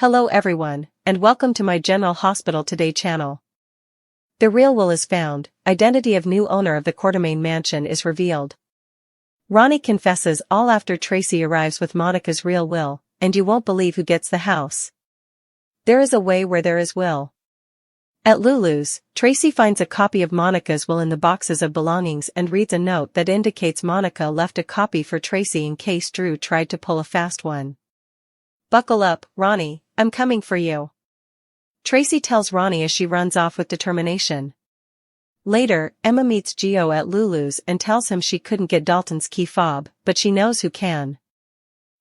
Hello everyone, and welcome to my General Hospital Today channel. The real will is found, identity of new owner of the Quartermaine mansion is revealed. Ronnie confesses all after Tracy arrives with Monica's real will, and you won't believe who gets the house. There is a way where there is will. At Lulu's, Tracy finds a copy of Monica's will in the boxes of belongings and reads a note that indicates Monica left a copy for Tracy in case Drew tried to pull a fast one. Buckle up, Ronnie, I'm coming for you. Tracy tells Ronnie as she runs off with determination. Later, Emma meets Gio at Lulu's and tells him she couldn't get Dalton's key fob, but she knows who can.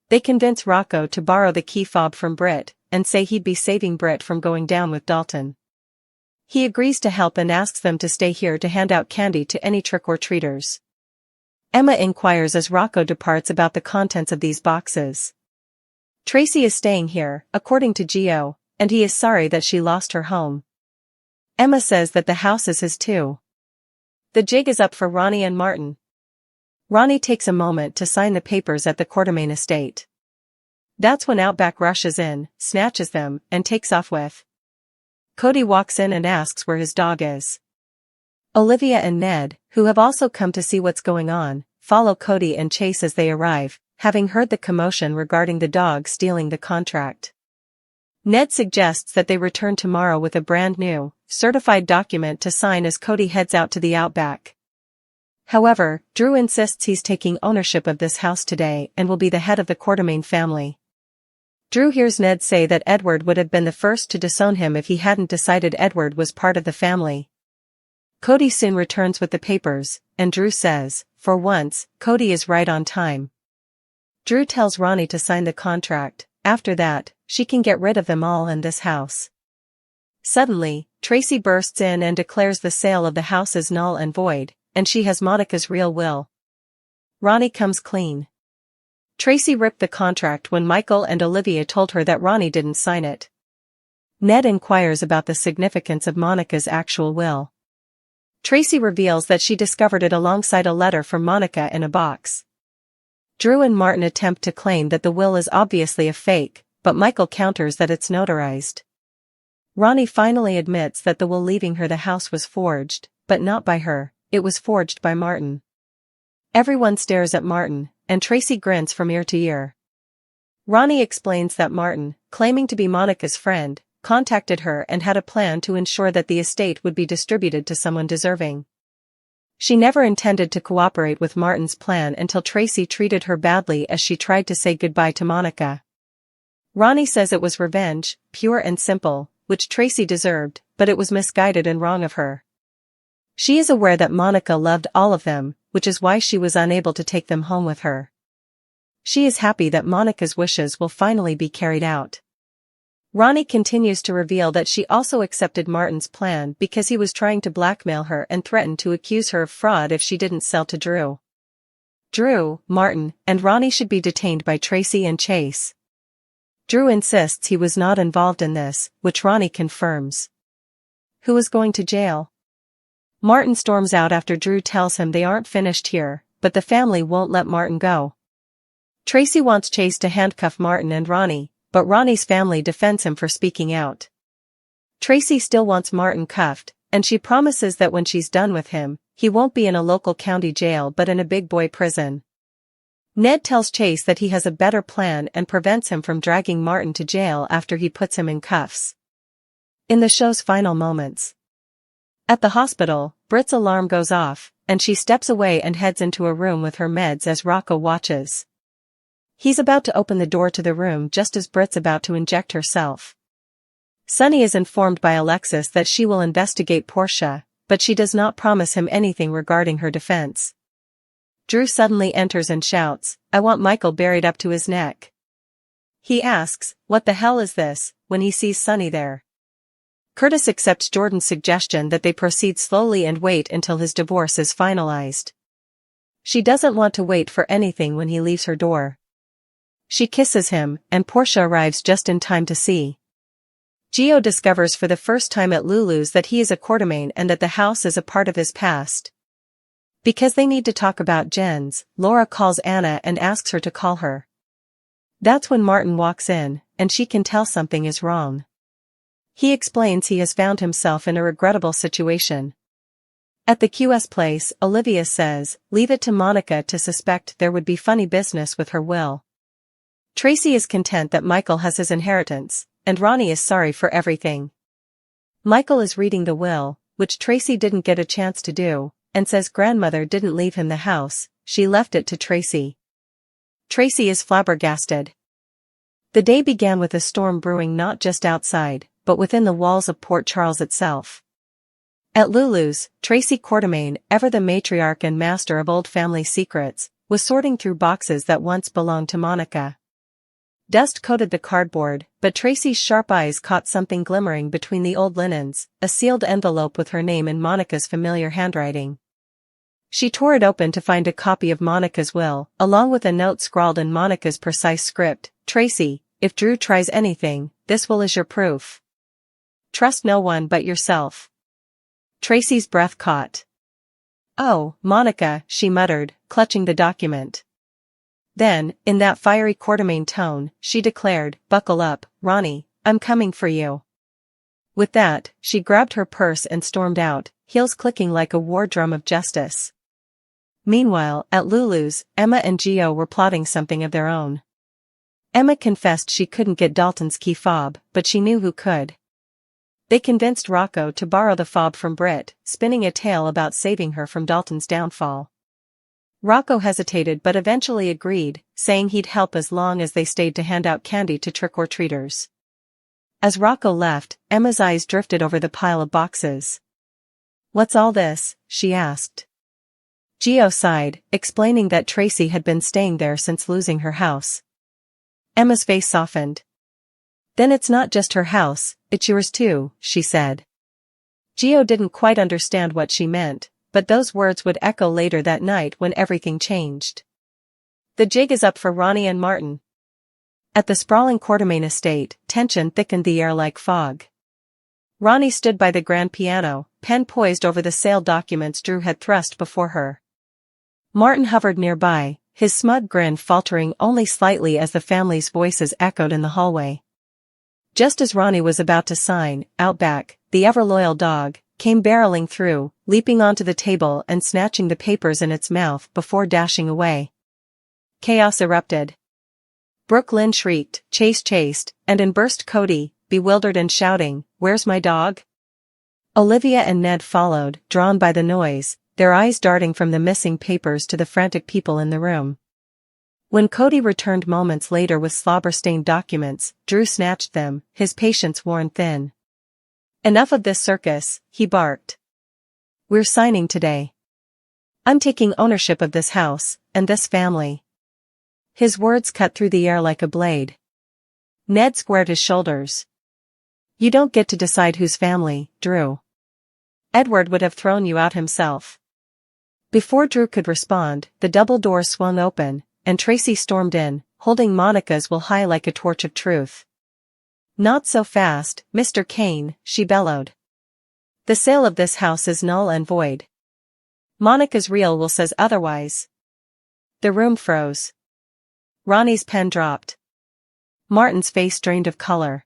They convince Rocco to borrow the key fob from Britt, and say he'd be saving Britt from going down with Dalton. He agrees to help and asks them to stay here to hand out candy to any trick-or-treaters. Emma inquires as Rocco departs about the contents of these boxes. Tracy is staying here, according to Gio, and he is sorry that she lost her home. Emma says that the house is his too. The jig is up for Ronnie and Martin. Ronnie takes a moment to sign the papers at the Quartermaine estate. That's when Outback rushes in, snatches them, and takes off with. Cody walks in and asks where his dog is. Olivia and Ned, who have also come to see what's going on, follow Cody and Chase as they arrive, having heard the commotion regarding the dog stealing the contract. Ned suggests that they return tomorrow with a brand new, certified document to sign as Cody heads out to the Outback. However, Drew insists he's taking ownership of this house today and will be the head of the Quartermaine family. Drew hears Ned say that Edward would have been the first to disown him if he hadn't decided Edward was part of the family. Cody soon returns with the papers, and Drew says, for once, Cody is right on time. Drew tells Ronnie to sign the contract. After that, she can get rid of them all in this house. Suddenly, Tracy bursts in and declares the sale of the house is null and void, and she has Monica's real will. Ronnie comes clean. Tracy ripped the contract when Michael and Olivia told her that Ronnie didn't sign it. Ned inquires about the significance of Monica's actual will. Tracy reveals that she discovered it alongside a letter from Monica in a box. Drew and Martin attempt to claim that the will is obviously a fake, but Michael counters that it's notarized. Ronnie finally admits that the will leaving her the house was forged, but not by her, it was forged by Martin. Everyone stares at Martin, and Tracy grins from ear to ear. Ronnie explains that Martin, claiming to be Monica's friend, contacted her and had a plan to ensure that the estate would be distributed to someone deserving. She never intended to cooperate with Martin's plan until Tracy treated her badly as she tried to say goodbye to Monica. Ronnie says it was revenge, pure and simple, which Tracy deserved, but it was misguided and wrong of her. She is aware that Monica loved all of them, which is why she was unable to take them home with her. She is happy that Monica's wishes will finally be carried out. Ronnie continues to reveal that she also accepted Martin's plan because he was trying to blackmail her and threatened to accuse her of fraud if she didn't sell to Drew. Drew, Martin, and Ronnie should be detained by Tracy and Chase. Drew insists he was not involved in this, which Ronnie confirms. Who is going to jail? Martin storms out after Drew tells him they aren't finished here, but the family won't let Martin go. Tracy wants Chase to handcuff Martin and Ronnie, but Ronnie's family defends him for speaking out. Tracy still wants Martin cuffed, and she promises that when she's done with him, he won't be in a local county jail but in a big boy prison. Ned tells Chase that he has a better plan and prevents him from dragging Martin to jail after he puts him in cuffs. In the show's final moments. At the hospital, Britt's alarm goes off, and she steps away and heads into a room with her meds as Rocco watches. He's about to open the door to the room just as Britt's about to inject herself. Sunny is informed by Alexis that she will investigate Portia, but she does not promise him anything regarding her defense. Drew suddenly enters and shouts, "I want Michael buried up to his neck." He asks, "What the hell is this?" when he sees Sunny there. Curtis accepts Jordan's suggestion that they proceed slowly and wait until his divorce is finalized. She doesn't want to wait for anything when he leaves her door. She kisses him, and Portia arrives just in time to see. Gio discovers for the first time at Lulu's that he is a Quartermaine and that the house is a part of his past. Because they need to talk about Jens, Laura calls Anna and asks her to call her. That's when Martin walks in, and she can tell something is wrong. He explains he has found himself in a regrettable situation. At the QS place, Olivia says, leave it to Monica to suspect there would be funny business with her will. Tracy is content that Michael has his inheritance, and Ronnie is sorry for everything. Michael is reading the will, which Tracy didn't get a chance to do, and says grandmother didn't leave him the house, she left it to Tracy. Tracy is flabbergasted. The day began with a storm brewing not just outside, but within the walls of Port Charles itself. At Lulu's, Tracy Quartermaine, ever the matriarch and master of old family secrets, was sorting through boxes that once belonged to Monica. Dust coated the cardboard, but Tracy's sharp eyes caught something glimmering between the old linens, a sealed envelope with her name in Monica's familiar handwriting. She tore it open to find a copy of Monica's will, along with a note scrawled in Monica's precise script, Tracy, if Drew tries anything, this will is your proof. Trust no one but yourself. Tracy's breath caught. Oh, Monica, she muttered, clutching the document. Then, in that fiery Quartermaine tone, she declared, buckle up, Ronnie, I'm coming for you. With that, she grabbed her purse and stormed out, heels clicking like a war drum of justice. Meanwhile, at Lulu's, Emma and Gio were plotting something of their own. Emma confessed she couldn't get Dalton's key fob, but she knew who could. They convinced Rocco to borrow the fob from Britt, spinning a tale about saving her from Dalton's downfall. Rocco hesitated but eventually agreed, saying he'd help as long as they stayed to hand out candy to trick-or-treaters. As Rocco left, Emma's eyes drifted over the pile of boxes. What's all this? She asked. Gio sighed, explaining that Tracy had been staying there since losing her house. Emma's face softened. Then it's not just her house, it's yours too, she said. Gio didn't quite understand what she meant, but those words would echo later that night when everything changed. The jig is up for Ronnie and Martin. At the sprawling Quartermaine estate, tension thickened the air like fog. Ronnie stood by the grand piano, pen poised over the sale documents Drew had thrust before her. Martin hovered nearby, his smug grin faltering only slightly as the family's voices echoed in the hallway. Just as Ronnie was about to sign, Outback, the ever-loyal dog, came barreling through, leaping onto the table and snatching the papers in its mouth before dashing away. Chaos erupted. Brooke Lynn shrieked, chased, and in burst Cody, bewildered and shouting, "Where's my dog?" Olivia and Ned followed, drawn by the noise, their eyes darting from the missing papers to the frantic people in the room. When Cody returned moments later with slobber-stained documents, Drew snatched them, his patience worn thin. "Enough of this circus," he barked. "We're signing today. I'm taking ownership of this house, and this family." His words cut through the air like a blade. Ned squared his shoulders. "You don't get to decide whose family, Drew. Edward would have thrown you out himself." Before Drew could respond, the double doors swung open, and Tracy stormed in, holding Monica's will high like a torch of truth. "Not so fast, Mr. Kane," she bellowed. "The sale of this house is null and void. Monica's real will says otherwise." The room froze. Ronnie's pen dropped. Martin's face drained of color.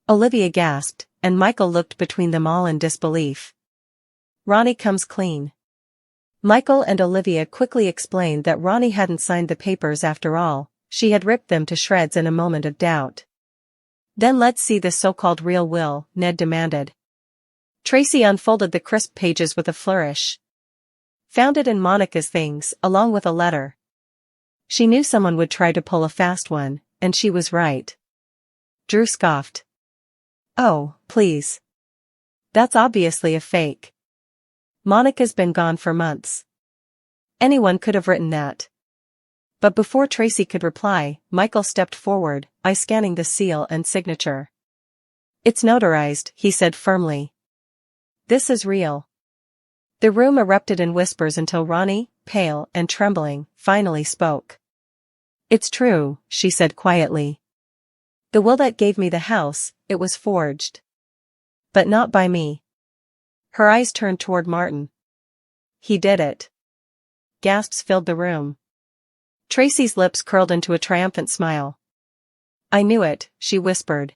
Olivia gasped, and Michael looked between them all in disbelief. "Ronnie comes clean." Michael and Olivia quickly explained that Ronnie hadn't signed the papers after all, she had ripped them to shreds in a moment of doubt. "Then let's see the so-called real will," Ned demanded. Tracy unfolded the crisp pages with a flourish. "Found it in Monica's things, along with a letter." She knew someone would try to pull a fast one, and she was right. Drew scoffed. "Oh, please. That's obviously a fake. Monica's been gone for months. Anyone could have written that." But before Tracy could reply, Michael stepped forward, eye scanning the seal and signature. "It's notarized," he said firmly. "This is real." The room erupted in whispers until Ronnie, pale and trembling, finally spoke. "It's true," she said quietly. "The will that gave me the house, it was forged. But not by me." Her eyes turned toward Martin. "He did it." Gasps filled the room. Tracy's lips curled into a triumphant smile. I knew it, she whispered.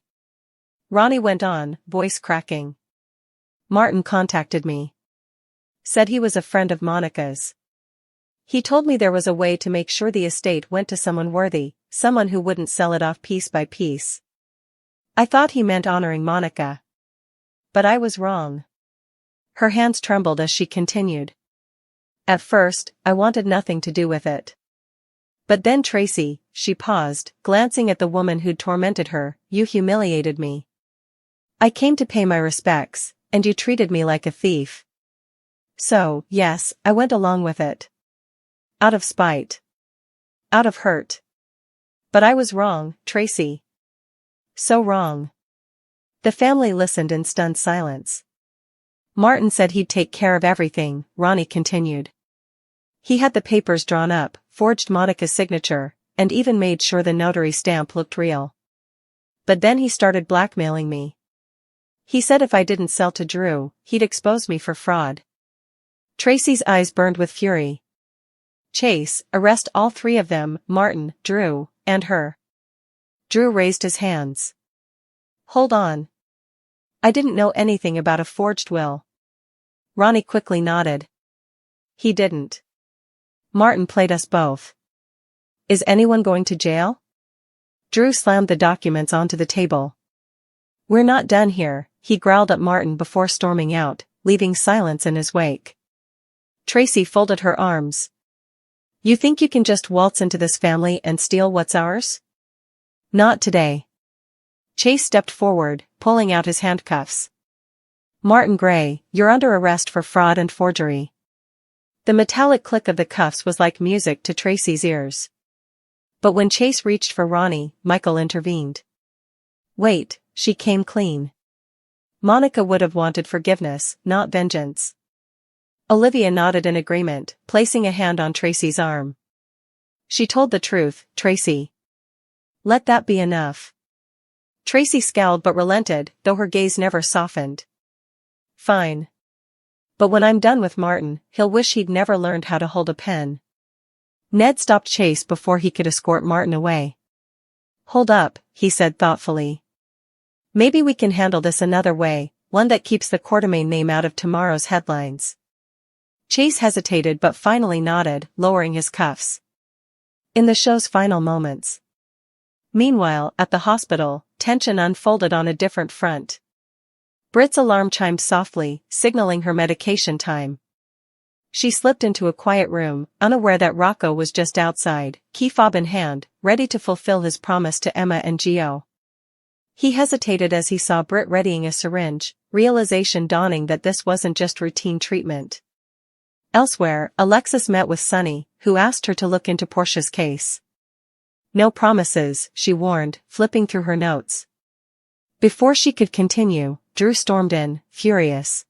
Ronnie went on, voice cracking. Martin contacted me. Said he was a friend of Monica's. He told me there was a way to make sure the estate went to someone worthy, someone who wouldn't sell it off piece by piece. I thought he meant honoring Monica. But I was wrong. Her hands trembled as she continued. At first, I wanted nothing to do with it. But then Tracy, she paused, glancing at the woman who'd tormented her, you humiliated me. I came to pay my respects, and you treated me like a thief. So, yes, I went along with it. Out of spite. Out of hurt. But I was wrong, Tracy. So wrong. The family listened in stunned silence. Martin said he'd take care of everything, Ronnie continued. He had the papers drawn up, forged Monica's signature, and even made sure the notary stamp looked real. But then he started blackmailing me. He said if I didn't sell to Drew, he'd expose me for fraud. Tracy's eyes burned with fury. Chase, arrest all three of them, Martin, Drew, and her. Drew raised his hands. Hold on. I didn't know anything about a forged will. Ronnie quickly nodded. He didn't. Martin played us both. Is anyone going to jail? Drew slammed the documents onto the table. We're not done here, he growled at Martin before storming out, leaving silence in his wake. Tracy folded her arms. You think you can just waltz into this family and steal what's ours? Not today. Chase stepped forward, pulling out his handcuffs. Martin Gray, you're under arrest for fraud and forgery. The metallic click of the cuffs was like music to Tracy's ears. But when Chase reached for Ronnie, Michael intervened. Wait, she came clean. Monica would have wanted forgiveness, not vengeance. Olivia nodded in agreement, placing a hand on Tracy's arm. She told the truth, Tracy. Let that be enough. Tracy scowled but relented, though her gaze never softened. Fine. But when I'm done with Martin, he'll wish he'd never learned how to hold a pen. Ned stopped Chase before he could escort Martin away. Hold up, he said thoughtfully. Maybe we can handle this another way, one that keeps the Quartermaine name out of tomorrow's headlines. Chase hesitated but finally nodded, lowering his cuffs. In the show's final moments. Meanwhile, at the hospital, tension unfolded on a different front. Britt's alarm chimed softly, signaling her medication time. She slipped into a quiet room, unaware that Rocco was just outside, key fob in hand, ready to fulfill his promise to Emma and Gio. He hesitated as he saw Britt readying a syringe, realization dawning that this wasn't just routine treatment. Elsewhere, Alexis met with Sunny, who asked her to look into Portia's case. No promises, she warned, flipping through her notes. Before she could continue, Drew stormed in, furious.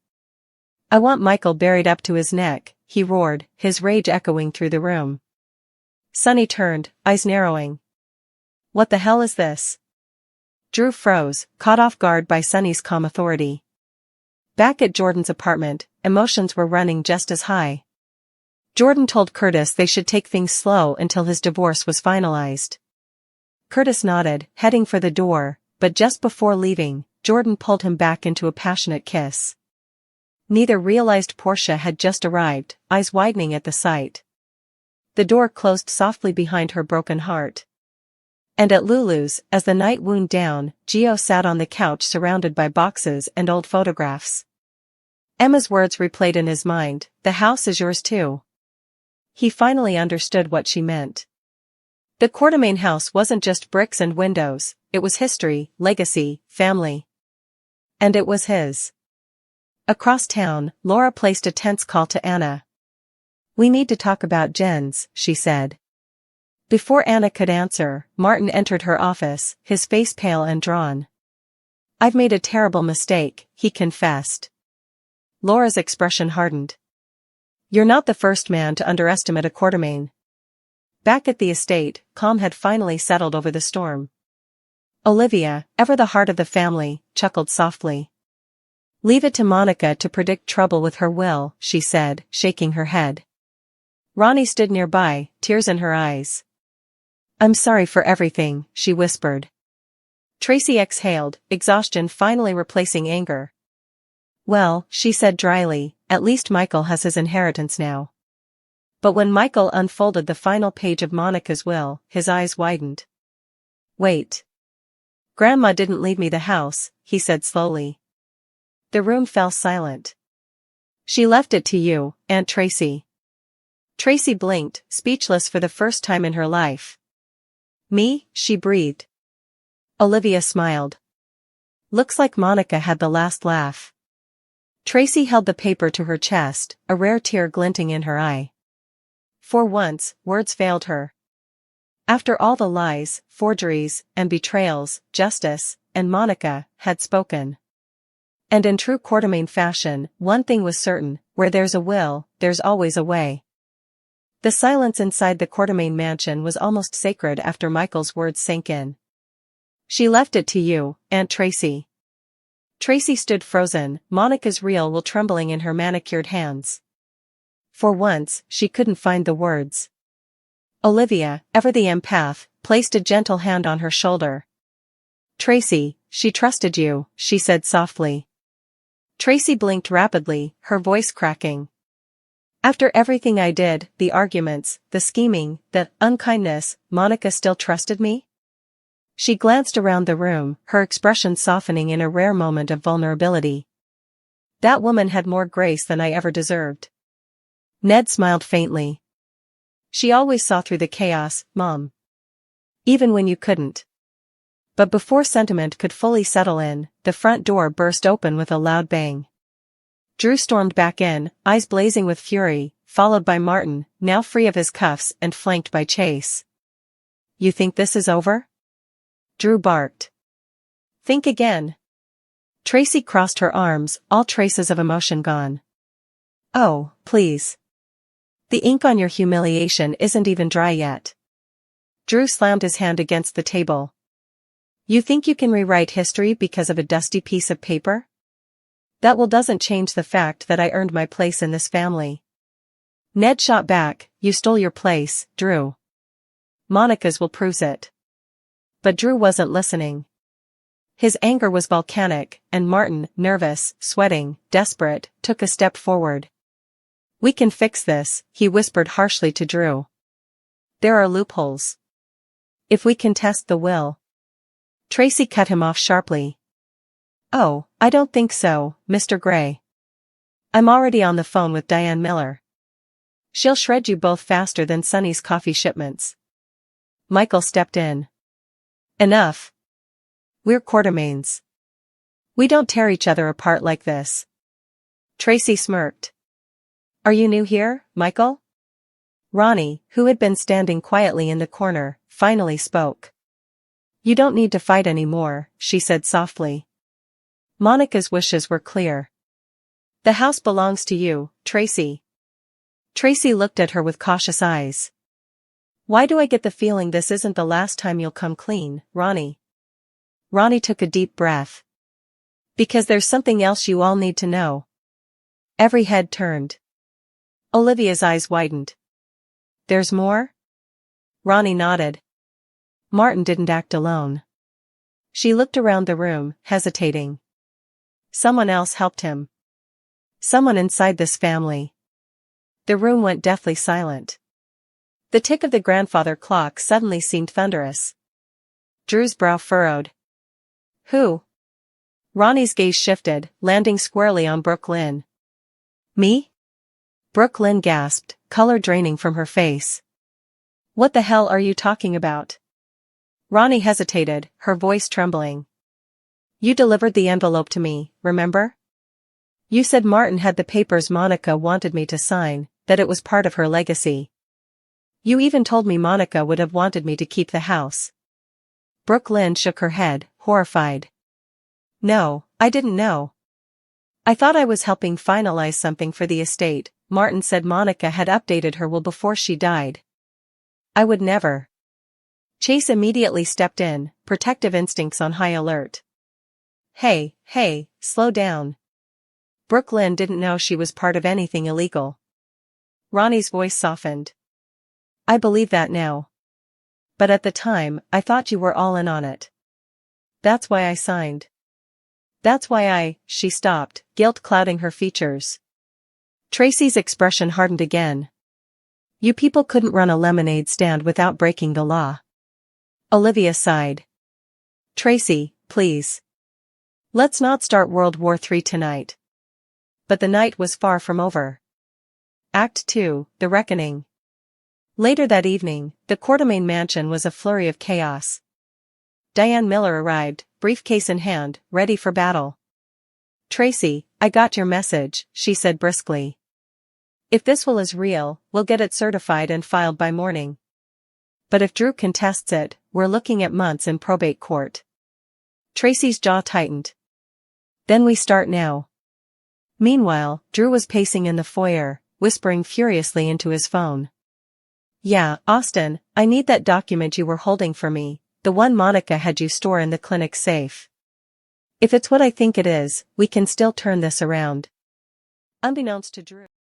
I want Michael buried up to his neck, he roared, his rage echoing through the room. Sunny turned, eyes narrowing. What the hell is this? Drew froze, caught off guard by Sunny's calm authority. Back at Jordan's apartment, emotions were running just as high. Jordan told Curtis they should take things slow until his divorce was finalized. Curtis nodded, heading for the door, but just before leaving, Jordan pulled him back into a passionate kiss. Neither realized Portia had just arrived, eyes widening at the sight. The door closed softly behind her broken heart. And at Lulu's, as the night wound down, Gio sat on the couch surrounded by boxes and old photographs. Emma's words replayed in his mind, the house is yours too. He finally understood what she meant. The Quartermaine house wasn't just bricks and windows, it was history, legacy, family. And it was his. Across town, Laura placed a tense call to Anna. We need to talk about Jens, she said. Before Anna could answer, Martin entered her office, his face pale and drawn. I've made a terrible mistake, he confessed. Laura's expression hardened. You're not the first man to underestimate a Quartermaine. Back at the estate, calm had finally settled over the storm. Olivia, ever the heart of the family, chuckled softly. Leave it to Monica to predict trouble with her will, she said, shaking her head. Ronnie stood nearby, tears in her eyes. I'm sorry for everything, she whispered. Tracy exhaled, exhaustion finally replacing anger. Well, she said dryly, at least Michael has his inheritance now. But when Michael unfolded the final page of Monica's will, his eyes widened. Wait. Grandma didn't leave me the house, he said slowly. The room fell silent. She left it to you, Aunt Tracy. Tracy blinked, speechless for the first time in her life. Me? She breathed. Olivia smiled. Looks like Monica had the last laugh. Tracy held the paper to her chest, a rare tear glinting in her eye. For once, words failed her. After all the lies, forgeries, and betrayals, Justice, and Monica, had spoken. And in true Quartermaine fashion, one thing was certain, where there's a will, there's always a way. The silence inside the Quartermaine mansion was almost sacred after Michael's words sank in. She left it to you, Aunt Tracy. Tracy stood frozen, Monica's reel will trembling in her manicured hands. For once, she couldn't find the words. Olivia, ever the empath, placed a gentle hand on her shoulder. Tracy, she trusted you, she said softly. Tracy blinked rapidly, her voice cracking. After everything I did, the arguments, the scheming, the unkindness, Monica still trusted me? She glanced around the room, her expression softening in a rare moment of vulnerability. That woman had more grace than I ever deserved. Ned smiled faintly. She always saw through the chaos, Mom. Even when you couldn't. But before sentiment could fully settle in, the front door burst open with a loud bang. Drew stormed back in, eyes blazing with fury, followed by Martin, now free of his cuffs and flanked by Chase. You think this is over? Drew barked. Think again. Tracy crossed her arms, all traces of emotion gone. Oh, please. The ink on your humiliation isn't even dry yet. Drew slammed his hand against the table. You think you can rewrite history because of a dusty piece of paper? That will doesn't change the fact that I earned my place in this family. Ned shot back, you stole your place, Drew. Monica's will prove it. But Drew wasn't listening. His anger was volcanic, and Martin, nervous, sweating, desperate, took a step forward. We can fix this, he whispered harshly to Drew. There are loopholes. If we contest the will. Tracy cut him off sharply. Oh, I don't think so, Mr. Gray. I'm already on the phone with Diane Miller. She'll shred you both faster than Sonny's coffee shipments. Michael stepped in. Enough. We're Quartermaines. We don't tear each other apart like this. Tracy smirked. Are you new here, Michael? Ronnie, who had been standing quietly in the corner, finally spoke. You don't need to fight anymore, she said softly. Monica's wishes were clear. The house belongs to you, Tracy. Tracy looked at her with cautious eyes. Why do I get the feeling this isn't the last time you'll come clean, Ronnie? Ronnie took a deep breath. Because there's something else you all need to know. Every head turned. Olivia's eyes widened. There's more? Ronnie nodded. Martin didn't act alone. She looked around the room, hesitating. Someone else helped him. Someone inside this family. The room went deathly silent. The tick of the grandfather clock suddenly seemed thunderous. Drew's brow furrowed. Who? Ronnie's gaze shifted, landing squarely on Brooke Lynn. Me? Brooke Lynn gasped, color draining from her face. What the hell are you talking about? Ronnie hesitated, her voice trembling. You delivered the envelope to me, remember? You said Martin had the papers Monica wanted me to sign, that it was part of her legacy. You even told me Monica would have wanted me to keep the house. Brooke Lynn shook her head, horrified. No, I didn't know. I thought I was helping finalize something for the estate. Martin said Monica had updated her will before she died. I would never. Chase immediately stepped in, protective instincts on high alert. Hey, slow down. Brooke Lynn didn't know she was part of anything illegal. Ronnie's voice softened. I believe that now. But at the time, I thought you were all in on it. That's why I signed. She stopped, guilt clouding her features. Tracy's expression hardened again. You people couldn't run a lemonade stand without breaking the law. Olivia sighed. Tracy, please. Let's not start World War III tonight. But the night was far from over. Act 2, The Reckoning. Later that evening, the Quartermaine mansion was a flurry of chaos. Diane Miller arrived, briefcase in hand, ready for battle. Tracy, I got your message, she said briskly. If this will is real, we'll get it certified and filed by morning. But if Drew contests it, we're looking at months in probate court. Tracy's jaw tightened. Then we start now. Meanwhile, Drew was pacing in the foyer, whispering furiously into his phone. Yeah, Austin, I need that document you were holding for me, the one Monica had you store in the clinic safe. If it's what I think it is, we can still turn this around. Unbeknownst to Drew.